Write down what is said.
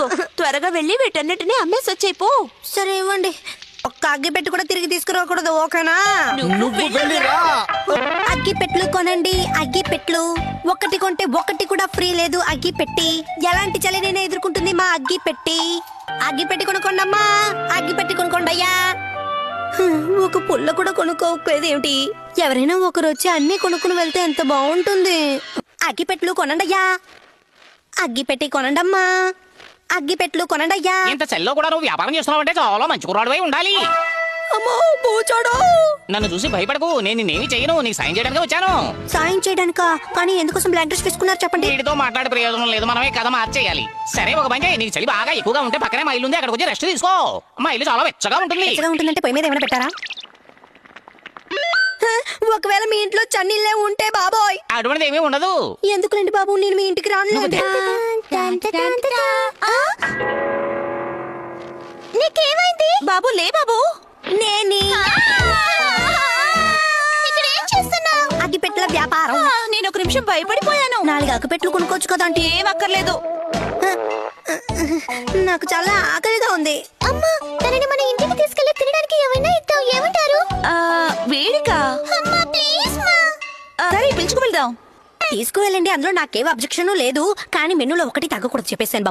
ఇదిగో త్వరగా వెళ్ళి వీటన్నిటిని అమ్మేసి వచ్చేపో. సరే ఇవ్వండి. ఒక్క అగ్గి పెట్టి కూడా తిరిగి తీసుకురాకూడదు, ఓకేనా? నువ్వు వెళ్ళిరా. అగ్గి పెట్లు కొనండి, అగ్గి పెట్లు. ఒకటి కొంటే ఒకటి కూడా ఫ్రీ లేదు. అగ్గి పెట్టి ఎలాంటి చలినైనా ఎదుర్కొంటుంది మా అగ్గి పెట్టి. అగ్గి పెట్టి కొనుక్కోండమ్మా, అగ్గి పెట్టి కొనుక్కోండయ్యా. ఒక పుల్ల కూడా కొనుక్కోకపోయేదేమిటి? ఎవరైనా ఒకరు వచ్చి అన్ని కొనుక్కుని వెళ్తే ఎంత బాగుంటుంది. అగ్గి పెట్లు కొనండయ్యా, అగ్గి పెట్టి కొనండమ్మా, అగ్గి పెట్లు కొనండయ్యా. ఇంత చెల్లో కూడా నువ్వు వ్యాపారం చేస్తున్నావు అంటే చాలా మంచి కుర్రాడువై ఉండాలి. అమ్మో పూచాడు. నన్ను చూసి భయపడకు, నేను నిన్నేమి చేయను, నీకు సాయం చేయడానికి వచ్చాను. సాయం చేయడానికా? కానీ ఎందుకోసం బ్లాక్ డ్రెస్ వేసుకున్నారు చెప్పండి. వీడితో మాట్లాడే ప్రయోజనం లేదు, మనమే కథ మార్చేయాలి. సరే ఒక పని చేయి, నీకు చలి బాగా ఎక్కువగా ఉంటే పక్కనే మా ఇల్లు ఉంది, అక్కడికి వచ్చి రెస్ట్ తీసుకో. మా ఇల్లు చాలా వెచ్చగా ఉంటుంది. వెచ్చగా ఉంటుందంటే పొయ్యి మీద ఏమైనా పెట్టారా? ఒకవేళ మీ ఇంట్లో చన్నీళ్ళే ఉంటే బాబోయ్. అటువంటిది ఏమీ ఉండదు. ఎందుకులేండి బాబు, నేను మీ ఇంటికి రాను. నీకేమైంది బాబు లే బాబు. నేని అగ్గిపెట్టెల వ్యాపారం. నేను ఒక నిమిషం భయపడిపోయాను. 4 అగ్గిపెట్టెలు కొనుక్కోవచ్చు కదా అంటే. ఏం అక్కర్లేదు. నాకు చాలా ఆకలిగా ఉంది. అమ్మా, తనని మన ఇంటికి తీసుకెళ్లి తినడానికి ఏమైనా ఇద్దాం, ఏమంటారు? వేడికా? సరే పిలుచుకు వెళ్దాం. తీసుకువెళ్ళండి, అందులో నాకేం అబ్జెక్షన్ లేదు. కానీ మెనూలో ఒకటి తగ్గకూడదు చెప్పేసాను బాబు.